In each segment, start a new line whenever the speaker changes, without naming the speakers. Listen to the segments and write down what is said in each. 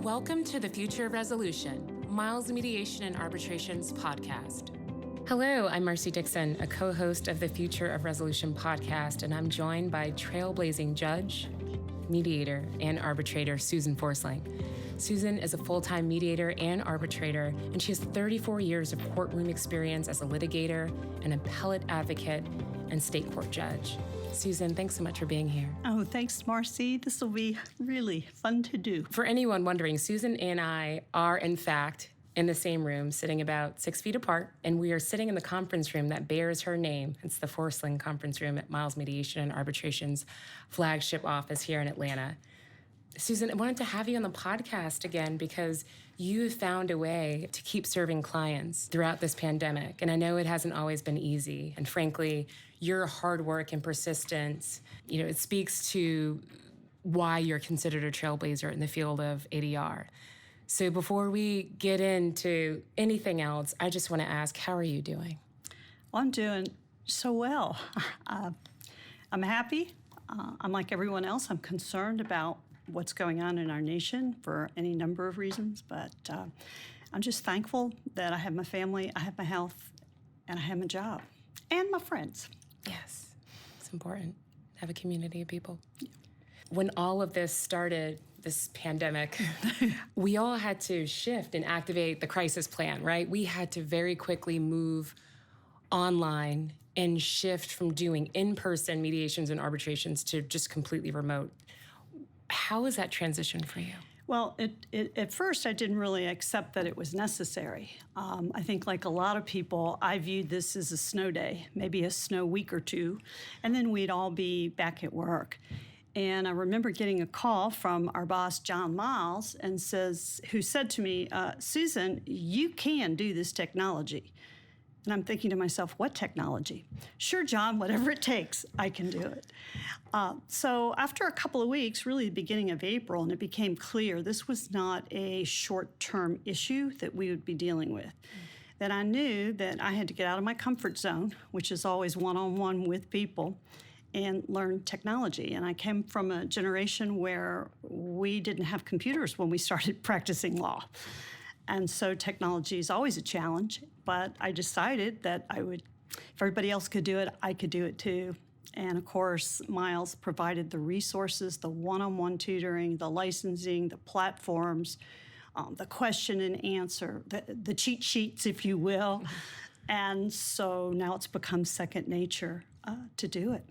Welcome to the Future of Resolution, Miles Mediation and Arbitration's podcast. Hello, I'm Marcy Dixon, a co-host of the Future of Resolution podcast, and I'm joined by trailblazing judge, mediator, and arbitrator Susan Forsling. Susan is a full-time mediator and arbitrator, and she has 34 years of courtroom experience as a litigator, an appellate advocate, and state court judge. Susan, thanks so much for being here.
Oh, thanks, Marcy. This will be really fun to do.
For anyone wondering, Susan and I are, in fact, in the same room, sitting about 6 feet apart, and we are sitting in the conference room that bears her name. It's the Forsling Conference Room at Miles Mediation and Arbitration's flagship office here in Atlanta. Susan, I wanted to have you on the podcast again because you found a way to keep serving clients throughout this pandemic. And I know it hasn't always been easy. And frankly, your hard work and persistence, it speaks to why you're considered a trailblazer in the field of ADR. So before we get into anything else, I just want to ask, how are you doing?
Well, I'm doing so well. I'm happy. I'm like everyone else. I'm concerned about what's going on in our nation for any number of reasons, but I'm just thankful that I have my family, I have my health, and I have my job, and my friends.
Yes, it's important to have a community of people. Yeah. When all of this started, this pandemic, we all had to shift and activate the crisis plan, right? We had to very quickly move online and shift from doing in-person mediations and arbitrations to just completely remote. How was that transition for you?
Well, at first, I didn't really accept that it was necessary. I think like a lot of people, I viewed this as a snow day, maybe a snow week or two, and then we'd all be back at work. And I remember getting a call from our boss, John Miles, who said to me, Susan, you can do this technology. And I'm thinking to myself, what technology? Sure, John, whatever it takes, I can do it. So after a couple of weeks, really the beginning of April, and it became clear this was not a short-term issue that we would be dealing with, that I knew that I had to get out of my comfort zone, which is always one-on-one with people, and learn technology. And I came from a generation where we didn't have computers when we started practicing law. And so technology is always a challenge, but I decided that if everybody else could do it, I could do it too. And of course, Miles provided the resources, the one-on-one tutoring, the licensing, the platforms, the question and answer, the cheat sheets, if you will. And so now it's become second nature to do it.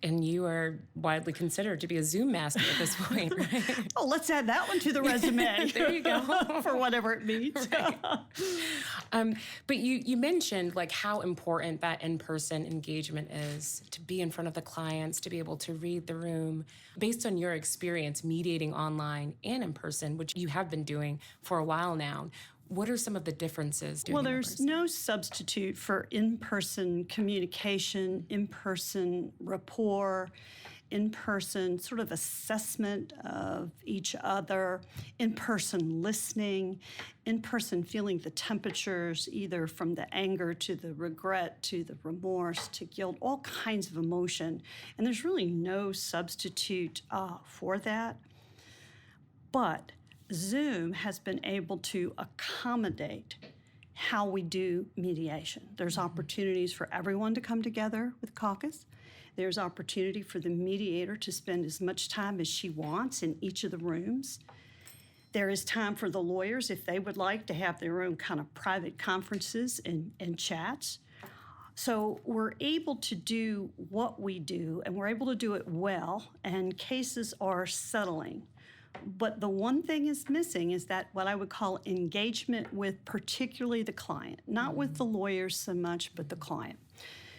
And you are widely considered to be a Zoom master at this point, right?
Oh, let's add that one to the resume.
There you go.
For whatever it means.
Right. But you mentioned like how important that in-person engagement is, to be in front of the clients, to be able to read the room. Based on your experience mediating online and in person, which you have been doing for a while now, what are some of the differences?
Well, there's no substitute for in-person communication, in-person rapport, in-person sort of assessment of each other, in-person listening, in-person feeling the temperatures, either from the anger to the regret to the remorse to guilt, all kinds of emotion. And there's really no substitute for that. But Zoom has been able to accommodate how we do mediation. There's opportunities for everyone to come together with caucus. There's opportunity for the mediator to spend as much time as she wants in each of the rooms. There is time for the lawyers, if they would like, to have their own kind of private conferences and chats. So we're able to do what we do, and we're able to do it well, and cases are settling. But the one thing is missing is that what I would call engagement with particularly the client, not with the lawyers so much, but the client.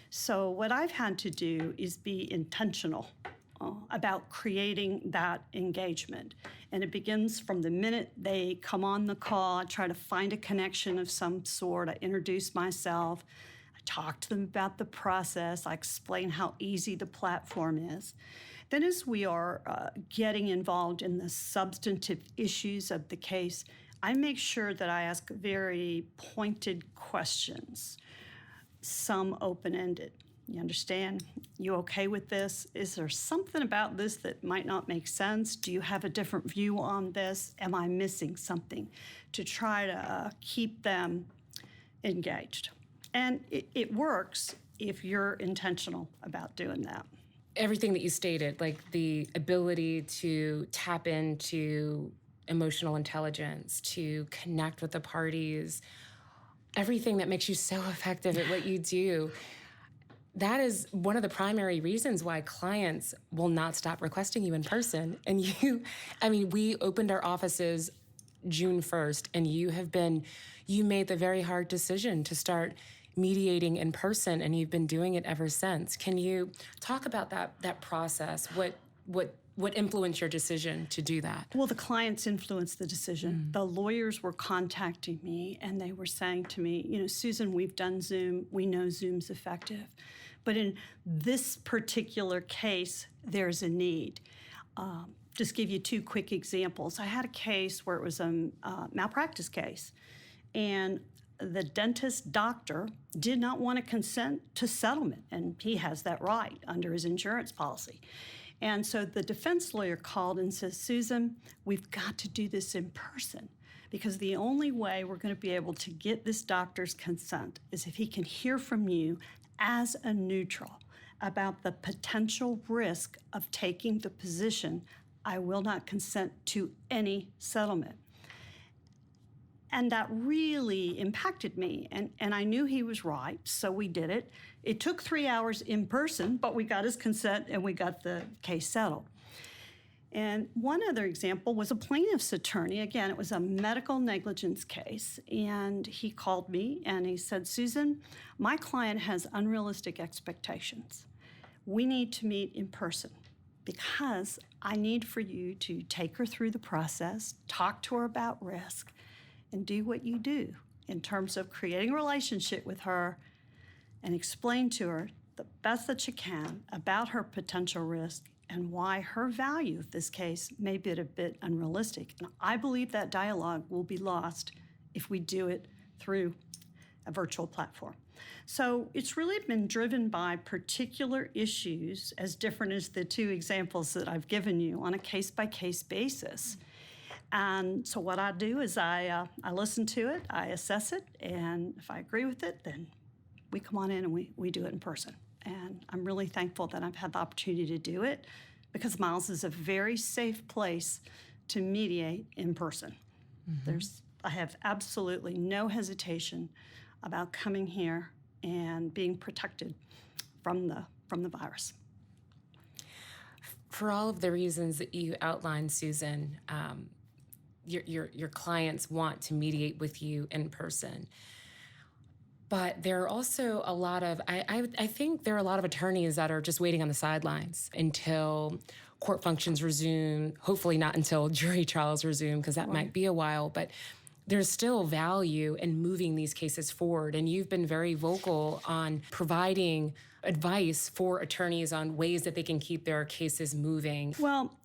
So what I've had to do is be intentional about creating that engagement. And it begins from the minute they come on the call. I try to find a connection of some sort. I introduce myself. I talk to them about the process. I explain how easy the platform is. Then as we are getting involved in the substantive issues of the case, I make sure that I ask very pointed questions, some open-ended. You understand? You okay with this? Is there something about this that might not make sense? Do you have a different view on this? Am I missing something? To try to keep them engaged. And it works if you're intentional about doing that.
Everything that you stated, like the ability to tap into emotional intelligence, to connect with the parties, everything that makes you so effective at what you do. That is one of the primary reasons why clients will not stop requesting you in person. And we opened our offices June 1st, and you made the very hard decision to start mediating in person, and you've been doing it ever since. Can you talk about that process? What influenced your decision to do that?
Well, the clients influenced the decision. The lawyers were contacting me, and they were saying to me, Susan, we've done Zoom. We know Zoom's effective. But in this particular case, there's a need. Just give you two quick examples. I had a case where it was a malpractice case, and the dentist doctor did not want to consent to settlement, and he has that right under his insurance policy. And so the defense lawyer called and says, Susan, we've got to do this in person, because the only way we're going to be able to get this doctor's consent is if he can hear from you as a neutral about the potential risk of taking the position, I will not consent to any settlement. And that really impacted me. And I knew he was right, so we did it. It took 3 hours in person, but we got his consent and we got the case settled. And one other example was a plaintiff's attorney. Again, it was a medical negligence case. And he called me and he said, Susan, my client has unrealistic expectations. We need to meet in person because I need for you to take her through the process, talk to her about risk, and do what you do in terms of creating a relationship with her and explain to her the best that you can about her potential risk and why her value of this case may be a bit unrealistic. And I believe that dialogue will be lost if we do it through a virtual platform. So it's really been driven by particular issues, as different as the two examples that I've given you, on a case-by-case basis. And so what I do is I listen to it, I assess it, and if I agree with it, then we come on in and we do it in person. And I'm really thankful that I've had the opportunity to do it, because Miles is a very safe place to mediate in person. Mm-hmm. I have absolutely no hesitation about coming here and being protected from the virus.
For all of the reasons that you outlined, Susan, your clients want to mediate with you in person. But there are also a lot of, I think there are a lot of attorneys that are just waiting on the sidelines until court functions resume, hopefully not until jury trials resume, because that might be a while, but there's still value in moving these cases forward. And you've been very vocal on providing advice for attorneys on ways that they can keep their cases moving.
Well,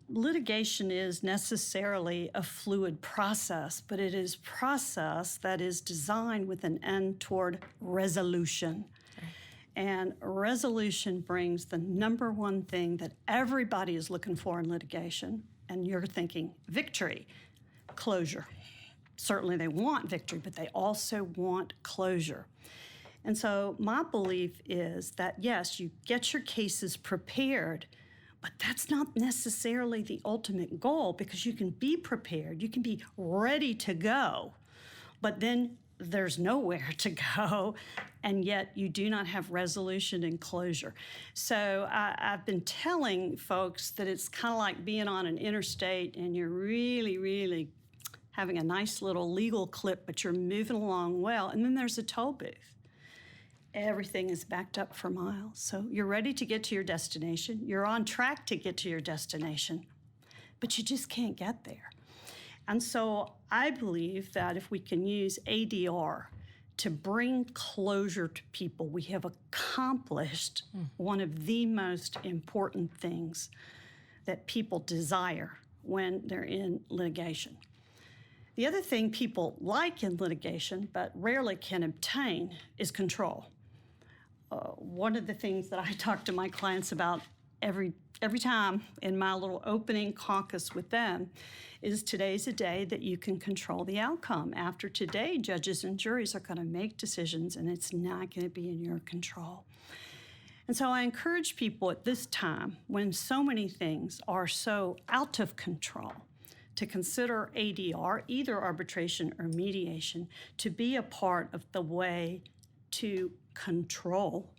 litigation is necessarily a fluid process, but it is a process that is designed with an end toward resolution. Okay. And resolution brings the number one thing that everybody is looking for in litigation, and you're thinking victory, closure. Certainly they want victory, but they also want closure. And so my belief is that, yes, you get your cases prepared, but that's not necessarily the ultimate goal, because you can be prepared, you can be ready to go, but then there's nowhere to go, and yet you do not have resolution and closure. So I've been telling folks that it's kind of like being on an interstate and you're really, really having a nice little legal clip, but you're moving along well, and then there's a toll booth. Everything is backed up for miles. So you're ready to get to your destination. You're on track to get to your destination, but you just can't get there. And so I believe that if we can use ADR to bring closure to people, we have accomplished one of the most important things that people desire when they're in litigation. The other thing people like in litigation, but rarely can obtain, is control. one of the things that I talk to my clients about every time in my little opening caucus with them is today's a day that you can control the outcome. After today, judges and juries are going to make decisions, and it's not going to be in your control. And so I encourage people at this time, when so many things are so out of control, to consider ADR, either arbitration or mediation, to be a part of the way to control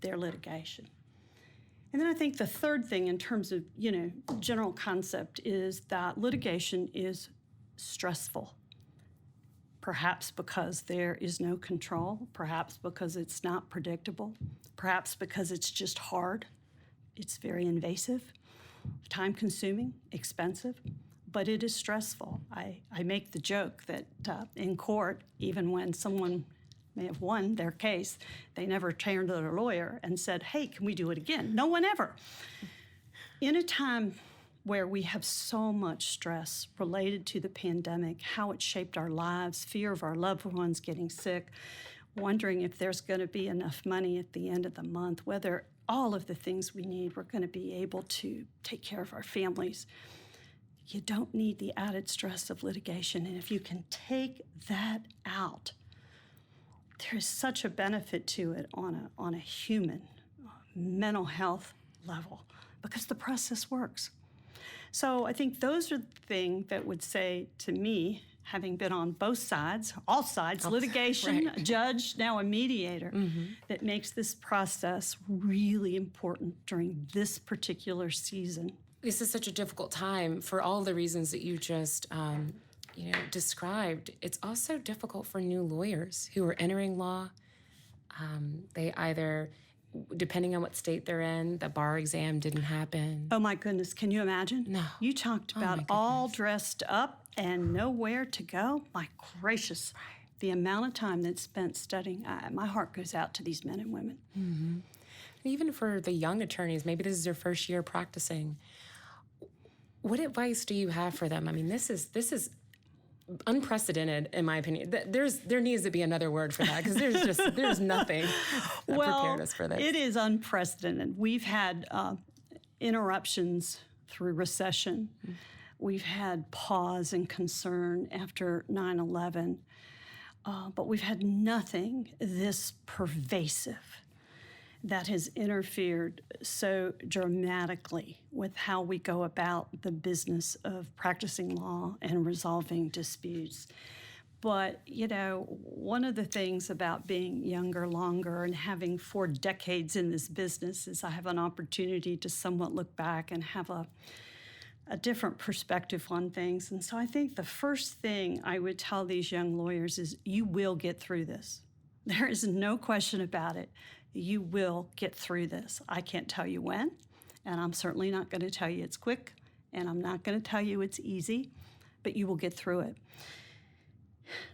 their litigation. And then I think the third thing in terms of, general concept is that litigation is stressful. Perhaps because there is no control, perhaps because it's not predictable, perhaps because it's just hard. It's very invasive, time-consuming, expensive, but it is stressful. I make the joke that in court, even when someone may have won their case, they never turned to their lawyer and said, hey, can we do it again? No one ever. In a time where we have so much stress related to the pandemic, how it shaped our lives, fear of our loved ones getting sick, wondering if there's going to be enough money at the end of the month, whether all of the things we need, we're going to be able to take care of our families. You don't need the added stress of litigation. And if you can take that out, there is such a benefit to it on a human, mental health level, because the process works. So I think those are the things that would say to me, having been on both sides, all sides, litigation, right, a judge, now a mediator, that makes this process really important during this particular season.
This is such a difficult time for all the reasons that you just described. It's also difficult for new lawyers who are entering law. They either, depending on what state they're in, the bar exam didn't happen.
Oh my goodness, can you imagine?
No.
You talked about all dressed up and nowhere to go. My gracious, the amount of time that's spent studying, my heart goes out to these men and women.
Mm-hmm. Even for the young attorneys, maybe this is their first year practicing. What advice do you have for them? I mean, this is unprecedented, in my opinion. There needs to be another word for that, because there's nothing that prepared us for this.
It is unprecedented. We've had interruptions through recession. We've had pause and concern after 9/11, but we've had nothing this pervasive that has interfered so dramatically with how we go about the business of practicing law and resolving disputes. But, one of the things about being younger longer and having 4 decades in this business is I have an opportunity to somewhat look back and have a different perspective on things. And so I think the first thing I would tell these young lawyers is you will get through this. There is no question about it. You will get through this. I can't tell you when, and I'm certainly not going to tell you it's quick, and I'm not going to tell you it's easy, but you will get through it.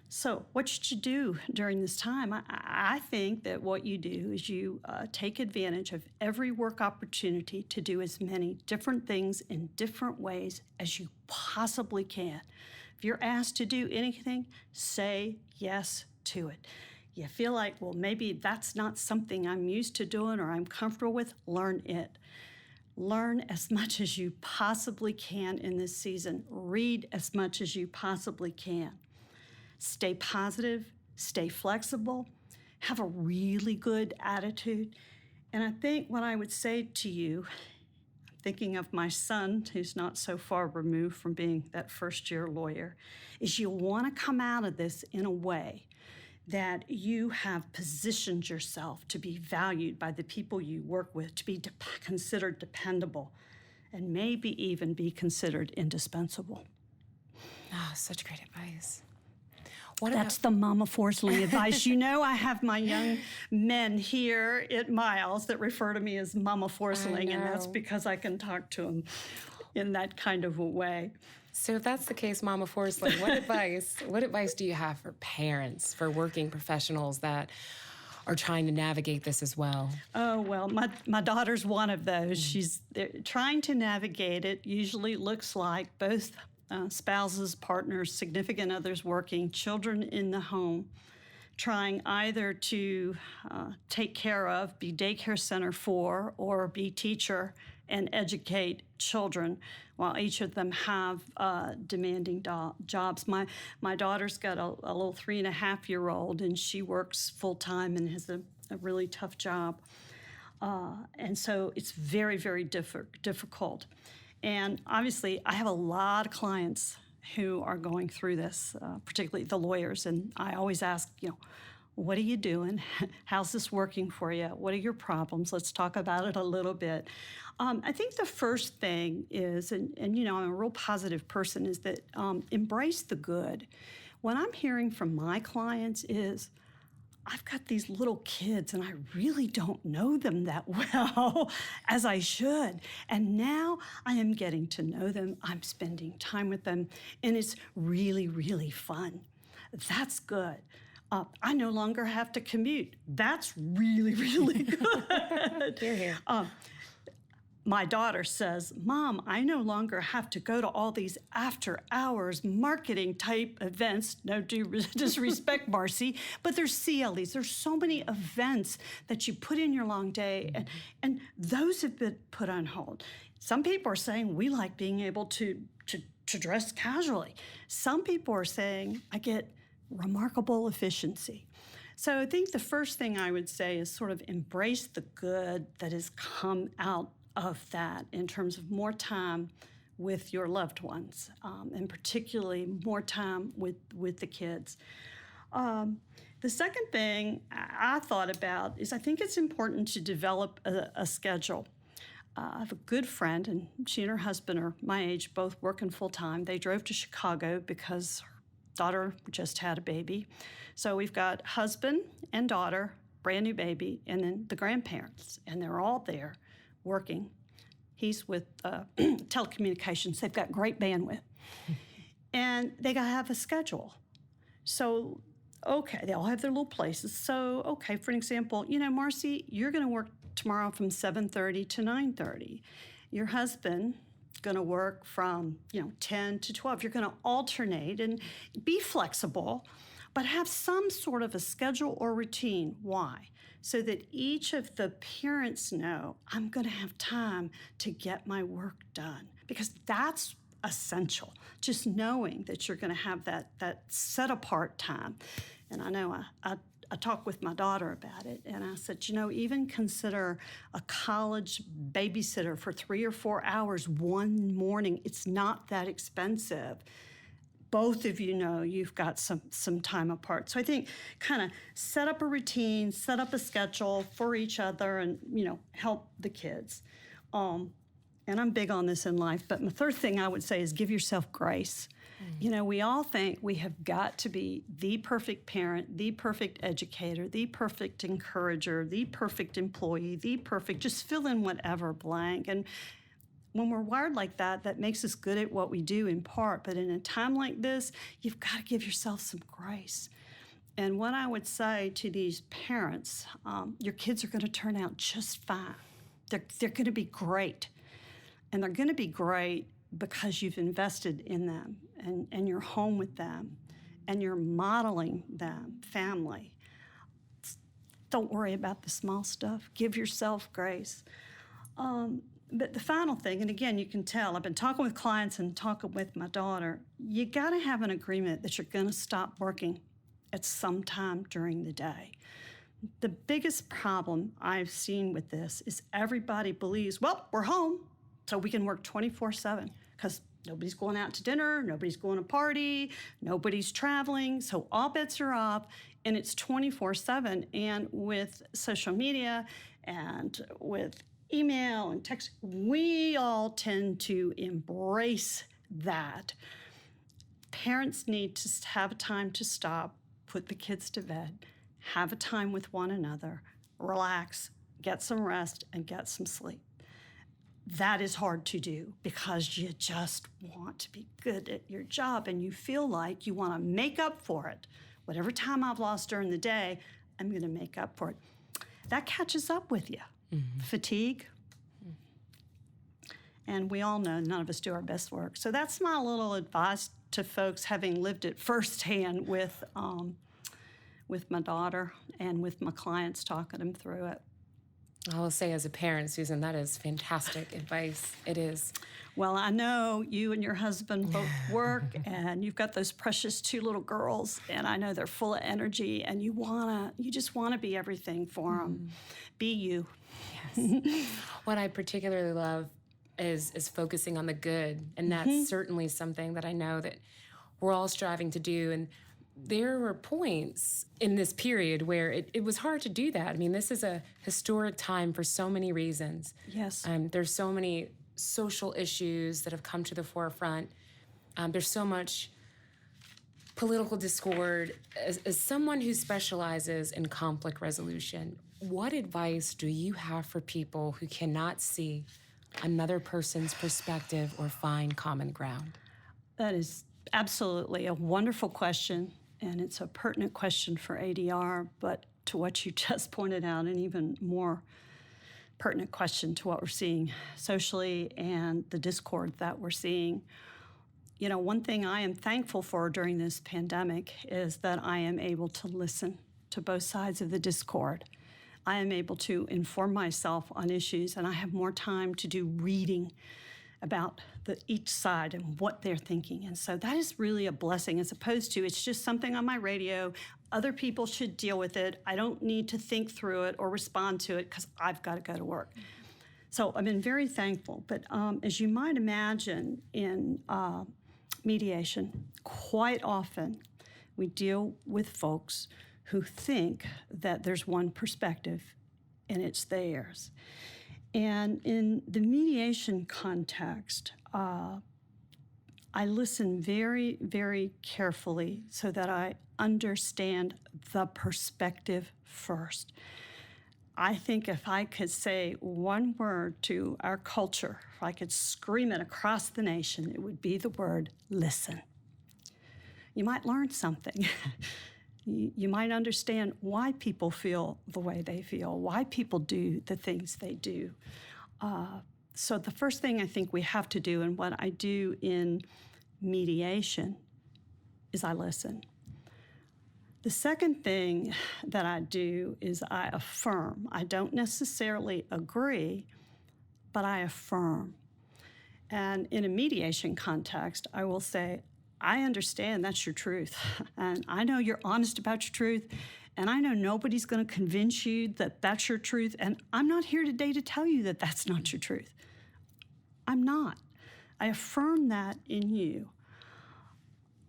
So what should you do during this time? I think that what you do is you take advantage of every work opportunity to do as many different things in different ways as you possibly can. If you're asked to do anything, say yes to it. You feel like, well, maybe that's not something I'm used to doing or I'm comfortable with, learn it. Learn as much as you possibly can in this season. Read as much as you possibly can. Stay positive, stay flexible, have a really good attitude. And I think what I would say to you, I'm thinking of my son, who's not so far removed from being that first-year lawyer, is you want to come out of this in a way that you have positioned yourself to be valued by the people you work with, to be considered dependable, and maybe even be considered indispensable.
Oh, such great advice.
That's the Mama Forsling advice. I have my young men here at Miles that refer to me as Mama Forsling, and that's because I can talk to them in that kind of a way.
So if that's the case, Mama Forsling, what advice do you have for parents, for working professionals that are trying to navigate this as well?
Oh, well, my daughter's one of those. She's trying to navigate it. Usually looks like both spouses, partners, significant others working, children in the home, trying either to take care of, be daycare center for, or be teacher and educate children, while each of them have demanding jobs. My daughter's got a little 3.5-year-old, and she works full-time and has a really tough job. And so it's very, very difficult. And obviously, I have a lot of clients who are going through this, particularly the lawyers. And I always ask, what are you doing? How's this working for you? What are your problems? Let's talk about it a little bit. I think the first thing is, and I'm a real positive person, is that embrace the good. What I'm hearing from my clients is, I've got these little kids and I really don't know them that well as I should. And now I am getting to know them. I'm spending time with them, and it's really, really fun. That's good. I no longer have to commute. That's really, really good.
Hear, hear.
My daughter says, Mom, I no longer have to go to all these after-hours marketing type events. No disrespect, Marcy, but there's CLEs. There's so many events that you put in your long day, and those have been put on hold. Some people are saying we like being able to dress casually. Some people are saying I get remarkable efficiency. So I think the first thing I would say is sort of embrace the good that has come out of that in terms of more time with your loved ones, and particularly more time with the kids. The second thing I thought about is I think it's important to develop a schedule. I have a good friend, and she and her husband are my age, both working full-time. They drove to Chicago because her daughter just had a baby. So we've got husband and daughter, brand new baby, and then the grandparents, and they're all there working. He's with telecommunications. They've got great bandwidth. And they got to have a schedule. So, okay, they all have their little places. So, okay, for an example, Marcy, you're going to work tomorrow from 7:30 to 9:30. Your husband going to work from, 10 to 12. You're going to alternate and be flexible, but have some sort of a schedule or routine. Why? So that each of the parents know, I'm going to have time to get my work done, because that's essential. Just knowing that you're going to have that set apart time. And I know I talked with my daughter about it, and I said, even consider a college babysitter for 3 or 4 hours one morning. It's not that expensive. Both of you know you've got some time apart. So I think kind of set up a routine, set up a schedule for each other, and, help the kids. And I'm big on this in life, but my third thing I would say is give yourself grace. We all think we have got to be the perfect parent, the perfect educator, the perfect encourager, the perfect employee, just fill in whatever blank. And when we're wired like that, that makes us good at what we do in part. But in a time like this, you've got to give yourself some grace. And what I would say to these parents, your kids are going to turn out just fine. They're going to be great. And they're going to be great because you've invested in them, and you're home with them, and you're modeling them family. Don't worry about the small stuff. Give yourself grace. But the final thing, and again, you can tell, I've been talking with clients and talking with my daughter, you got to have an agreement that you're going to stop working at some time during the day. The biggest problem I've seen with this is everybody believes, well, we're home, so we can work 24/7, because nobody's going out to dinner, nobody's going to party, nobody's traveling, so all bets are off, and it's 24/7. And with social media and with email and text, we all tend to embrace that. Parents need to have a time to stop, put the kids to bed, have a time with one another, relax, get some rest, and get some sleep. That is hard to do because you just want to be good at your job, and you feel like you want to make up for it. Whatever time I've lost during the day, I'm going to make up for it. That catches up with you. Fatigue. And we all know none of us do our best work. So that's my little advice to folks, having lived it firsthand with with my daughter and with my clients, talking them through it.
I will say, as a parent, Susan, that is fantastic advice. It is.
Well, I know you and your husband both work, and you've got those precious 2 little girls, and I know they're full of energy, and you just wanna be everything for them. Be you.
Yes. What I particularly love is focusing on the good, and that's certainly something that I know that we're all striving to do. And there were points in this period where it was hard to do that. I mean, this is a historic time for so many reasons.
Yes.
There's so many social issues that have come to the forefront. There's so much political discord. As someone who specializes in conflict resolution, what advice do you have for people who cannot see another person's perspective or find common ground?
That is absolutely a wonderful question, and it's a pertinent question for ADR, but to what you just pointed out, an even more pertinent question to what we're seeing socially and the discord that we're seeing. You know, one thing I am thankful for during this pandemic is that I am able to listen to both sides of the discord. I am able to inform myself on issues, and I have more time to do reading about each side and what they're thinking. And so that is really a blessing, as opposed to it's just something on my radio. Other people should deal with it. I don't need to think through it or respond to it because I've got to go to work. So I've been very thankful. But as you might imagine, in mediation, quite often we deal with folks who think that there's one perspective and it's theirs. And in the mediation context, I listen very, very carefully so that I understand the perspective first. I think if I could say one word to our culture, if I could scream it across the nation, it would be the word listen. You might learn something. You might understand why people feel the way they feel, why people do the things they do. So the first thing I think we have to do, and what I do in mediation, is I listen. The second thing that I do is I affirm. I don't necessarily agree, but I affirm. And in a mediation context, I will say, I understand that's your truth, and I know you're honest about your truth, and I know nobody's going to convince you that that's your truth, and I'm not here today to tell you that that's not your truth. I'm not. I affirm that in you.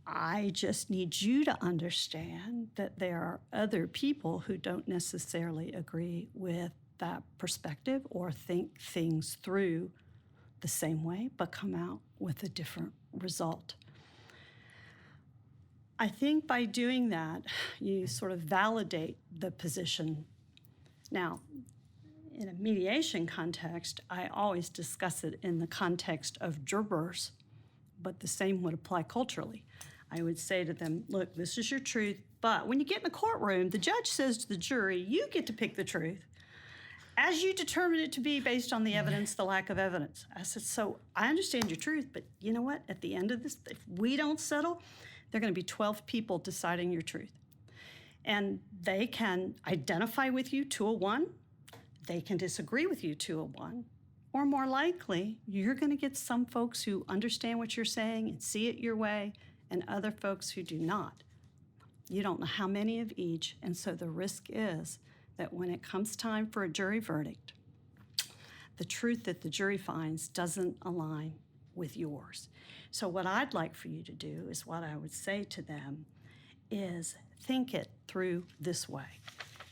I just need you to understand that there are other people who don't necessarily agree with that perspective or think things through the same way, but come out with a different result. I think by doing that, you sort of validate the position. Now, in a mediation context, I always discuss it in the context of jurors, but the same would apply culturally. I would say to them, look, this is your truth, but when you get in the courtroom, the judge says to the jury, you get to pick the truth as you determine it to be based on the evidence, the lack of evidence. I said, so I understand your truth, but you know what? At the end of this, if we don't settle, there are going to be 12 people deciding your truth. And they can identify with you 201, they can disagree with you 201, or more likely, you're going to get some folks who understand what you're saying and see it your way, and other folks who do not. You don't know how many of each, and so the risk is that when it comes time for a jury verdict, the truth that the jury finds doesn't align with yours. So what I'd like for you to do is what I would say to them is think it through this way.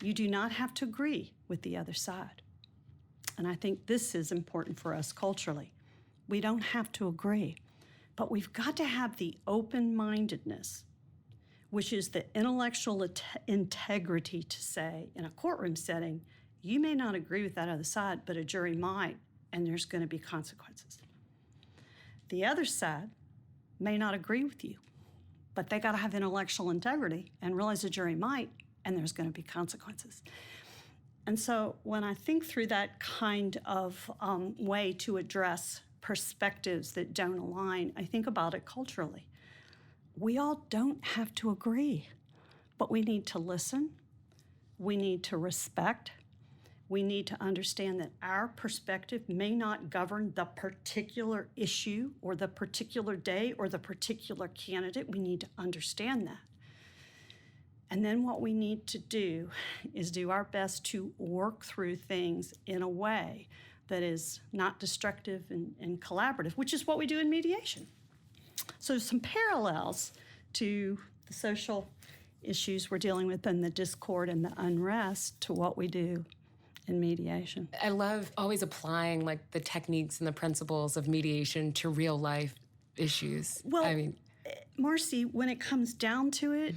You do not have to agree with the other side. And I think this is important for us culturally. We don't have to agree, but we've got to have the open-mindedness, which is the intellectual integrity to say, in a courtroom setting, you may not agree with that other side, but a jury might, and there's going to be consequences. The other side may not agree with you, but they got to have intellectual integrity and realize the jury might, and there's going to be consequences. And so when I think through that kind of way to address perspectives that don't align, I think about it culturally. We all don't have to agree, But we need to listen. We need to respect. We need to understand that our perspective may not govern the particular issue or the particular day or the particular candidate. We need to understand that. And then what we need to do is do our best to work through things in a way that is not destructive and collaborative, which is what we do in mediation. So some parallels to the social issues we're dealing with and the discord and the unrest to what we do in mediation.
I love always applying like the techniques and the principles of mediation to real life issues.
Well, Marcy, when it comes down to it,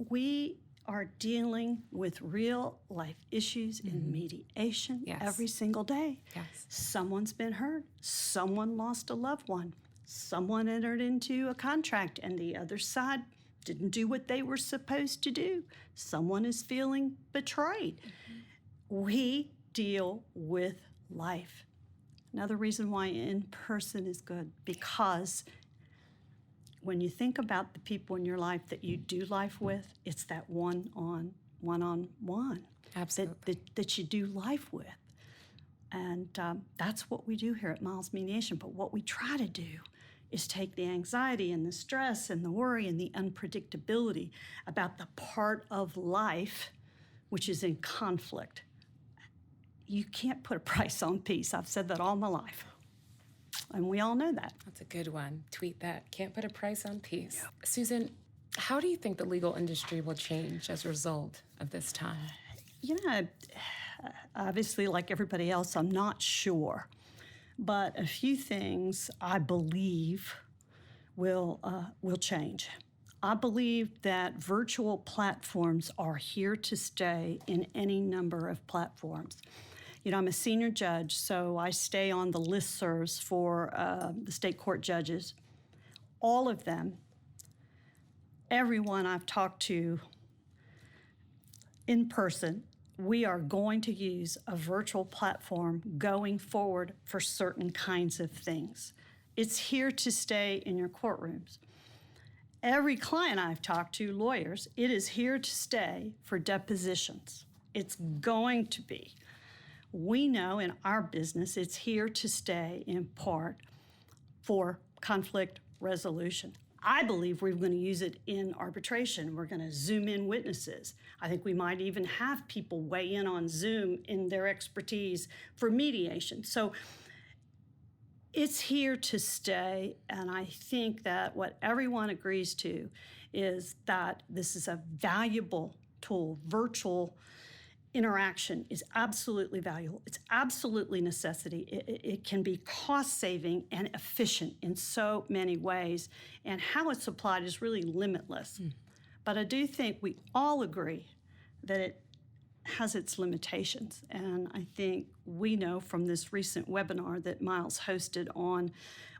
we are dealing with real life issues in mediation every single day.
Yes.
Someone's been hurt. Someone lost a loved one. Someone entered into a contract and the other side didn't do what they were supposed to do. Someone is feeling betrayed. We deal with life. Another reason why in-person is good, because when you think about the people in your life that you do life with, it's that one-on-one
Absolutely.
that you do life with. And that's what we do here at Miles Mediation. But what we try to do is take the anxiety and the stress and the worry and the unpredictability about the part of life which is in conflict. You can't put a price on peace. I've said that all my life. And we all know that.
That's a good one. Tweet that. Can't put a price on peace. Yep. Susan, how do you think the legal industry will change as a result of this time?
You know, obviously, like everybody else, I'm not sure. But a few things I believe will change. I believe that virtual platforms are here to stay in any number of platforms. You know, I'm a senior judge, so I stay on the listservs for the state court judges. All of them, everyone I've talked to in person, we are going to use a virtual platform going forward for certain kinds of things. It's here to stay in your courtrooms. Every client I've talked to, lawyers, it is here to stay for depositions. It's going to be. We know in our business it's here to stay in part for conflict resolution. I believe we're going to use it in arbitration. We're going to Zoom in witnesses. I think we might even have people weigh in on Zoom in their expertise for mediation. So it's here to stay, and I think that what everyone agrees to is that this is a valuable tool. Virtual interaction is absolutely valuable. It's absolutely necessity. It can be cost-saving and efficient in so many ways, and how it's applied is really limitless. But I do think we all agree that it has its limitations, and I think we know from this recent webinar that Miles hosted on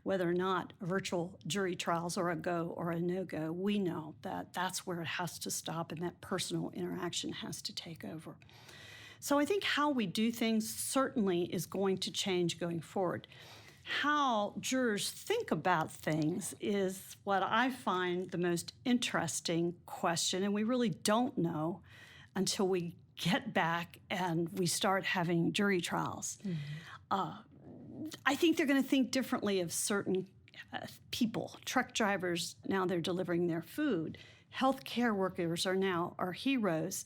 whether or not virtual jury trials are a go or a no-go. We know that that's where it has to stop and that personal interaction has to take over. So I think how we do things certainly is going to change going forward. How jurors think about things is what I find the most interesting question, and we really don't know until we get back and we start having jury trials. I think they're going to think differently of certain people. Truck drivers, now they're delivering their food. Healthcare workers are now our heroes.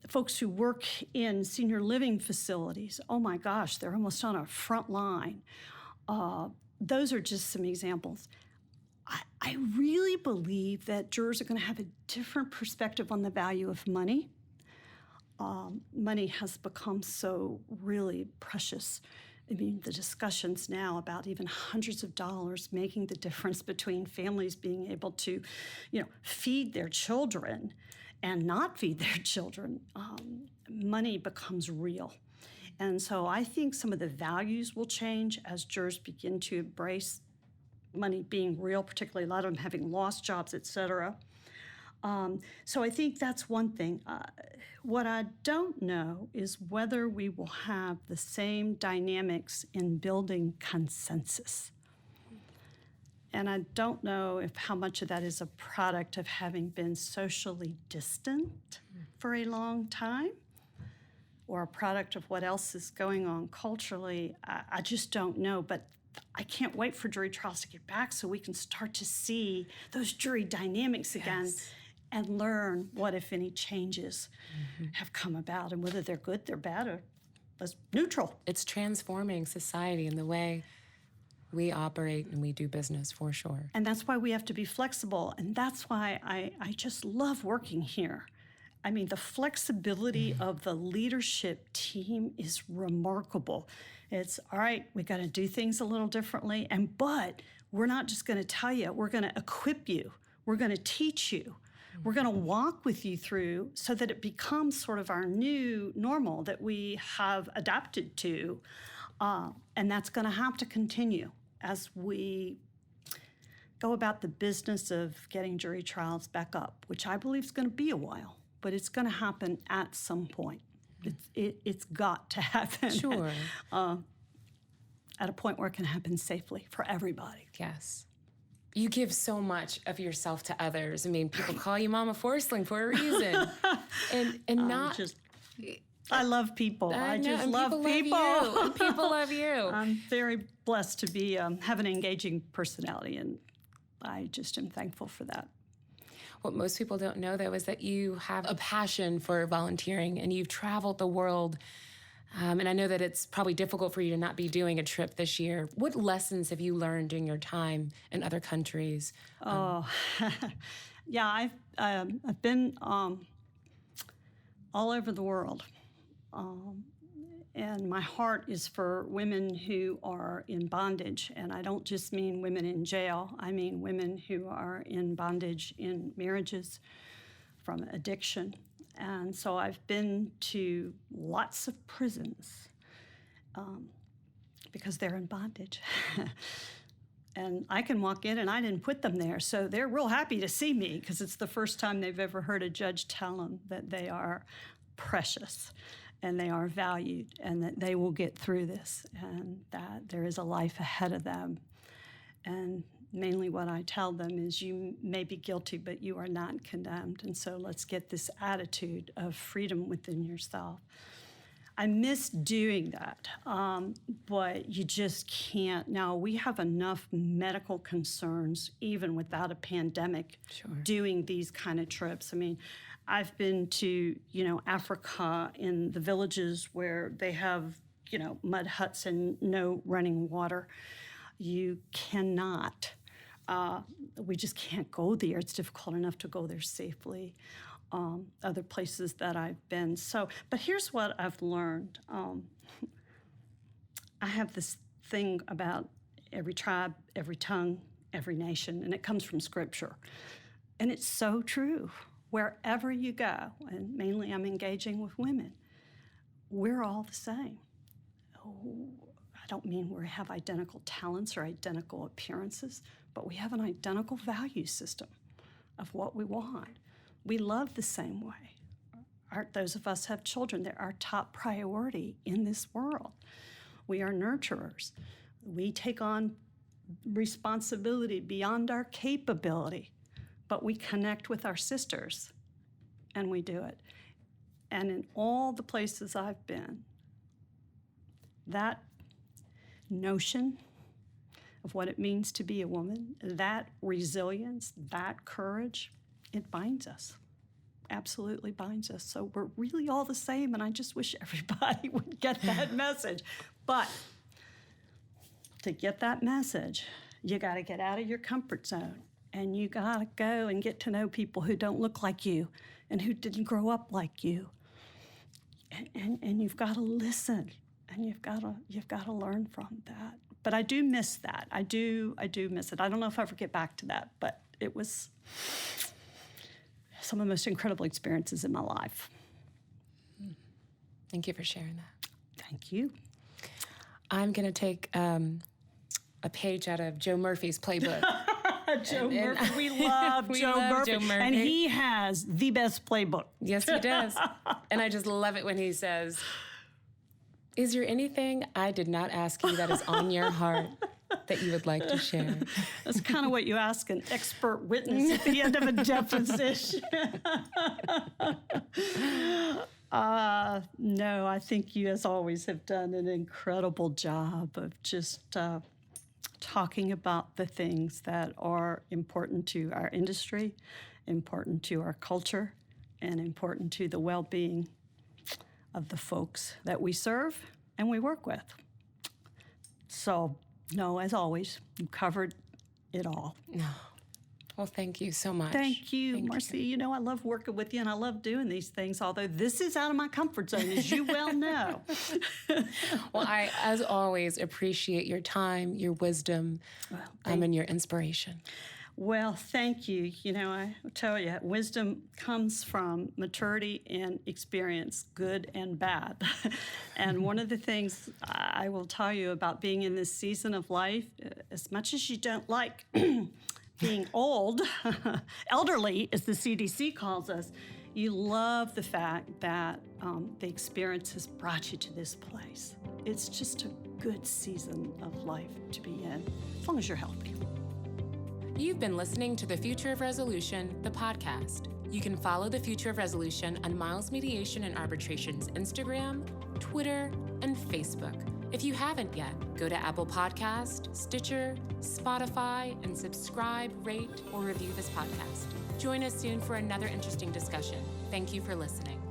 Folks who work in senior living facilities, oh my gosh, they're almost on a front line. Those are just some examples. I really believe that jurors are going to have a different perspective on the value of money. Money has become so really precious. I mean, the discussions now about even hundreds of dollars making the difference between families being able to, feed their children and not feed their children, money becomes real. And so I think some of the values will change as jurors begin to embrace money being real, particularly a lot of them having lost jobs, et cetera. So I think that's one thing. What I don't know is whether we will have the same dynamics in building consensus. And I don't know if how much of that is a product of having been socially distant for a long time, or a product of what else is going on culturally. I just don't know. But I can't wait for jury trials to get back so we can start to see those jury dynamics again.
Yes.
And learn what, if any, changes have come about, and whether they're good, they're bad, or as neutral.
It's transforming society and the way we operate and we do business, for sure.
And that's why we have to be flexible. And that's why I just love working here. I mean, the flexibility of the leadership team is remarkable. It's, all right, we got to do things a little differently. But we're not just going to tell you, we're going to equip you. We're going to teach you. We're going to walk with you through so that it becomes sort of our new normal that we have adapted to. And that's going to have to continue as we go about the business of getting jury trials back up, which I believe is going to be a while, but it's going to happen at some point. It's got to happen.
Sure.
At a point where it can happen safely for everybody.
Yes. You give so much of yourself to others. I mean, people call you Mama Forsling for a reason. and not...
I love people. I
know,
just
and
love people.
Love you, and people love you.
I'm very blessed to be have an engaging personality, and I just am thankful for that.
What most people don't know, though, is that you have a passion for volunteering, and you've traveled the world. And I know that it's probably difficult for you to not be doing a trip this year. What lessons have you learned during your time in other countries?
Yeah, I've been all over the world. And my heart is for women who are in bondage. And I don't just mean women in jail. I mean women who are in bondage in marriages from addiction. And so I've been to lots of prisons because they're in bondage. And I can walk in, and I didn't put them there. So they're real happy to see me because it's the first time they've ever heard a judge tell them that they are precious and they are valued and that they will get through this and that there is a life ahead of them. And mainly what I tell them is you may be guilty, but you are not condemned. And so let's get this attitude of freedom within yourself. I miss doing that, but you just can't. Now, we have enough medical concerns, even without a pandemic, doing these kind of trips. I mean, I've been to, Africa in the villages where they have, mud huts and no running water. You cannot. We just can't go there. It's difficult enough to go there safely. Other places that I've been. But here's what I've learned. I have this thing about every tribe, every tongue, every nation, and it comes from Scripture. And it's so true. Wherever you go, and mainly I'm engaging with women, we're all the same. I don't mean we have identical talents or identical appearances, but we have an identical value system of what we want. We love the same way. Those of us have children. They're our top priority in this world. We are nurturers. We take on responsibility beyond our capability, but we connect with our sisters, and we do it. And in all the places I've been, that notion of what it means to be a woman, that resilience, that courage, it binds us, absolutely binds us. So we're really all the same, and I just wish everybody would get that message. But to get that message, you got to get out of your comfort zone, and you got to go and get to know people who don't look like you and who didn't grow up like you. And you've got to listen, and you've got to learn from that. But I do miss that. I do miss it. I don't know if I ever get back to that, but it was some of the most incredible experiences in my life.
Thank you for sharing that.
Thank you.
I'm going to take a page out of Joe Murphy's playbook.
Joe Murphy. We love Joe Murphy. And he has the best playbook.
Yes, he does. And I just love it when he says, "Is there anything I did not ask you that is on your heart? that you would like to share?
That's kind of what you ask an expert witness at the end of a deposition. No, I think you, as always, have done an incredible job of just talking about the things that are important to our industry, important to our culture, and important to the well-being of the folks that we serve and we work with. So, no, as always, you covered it all.
No. Well, thank you so much.
Thank you, Marcy. You know, I love working with you and I love doing these things, although this is out of my comfort zone, as you well know.
Well, I, as always, appreciate your time, your wisdom, and your inspiration.
Well, thank you. You know, I tell you, wisdom comes from maturity and experience, good and bad. And one of the things I will tell you about being in this season of life, as much as you don't like being old, elderly, as the CDC calls us, you love the fact that the experience has brought you to this place. It's just a good season of life to be in, as long as you're healthy.
You've been listening to The Future of Resolution, the podcast. You can follow The Future of Resolution on Miles Mediation and Arbitration's Instagram, Twitter, and Facebook. If you haven't yet, go to Apple Podcast, Stitcher, Spotify, and subscribe, rate, or review this podcast. Join us soon for another interesting discussion. Thank you for listening.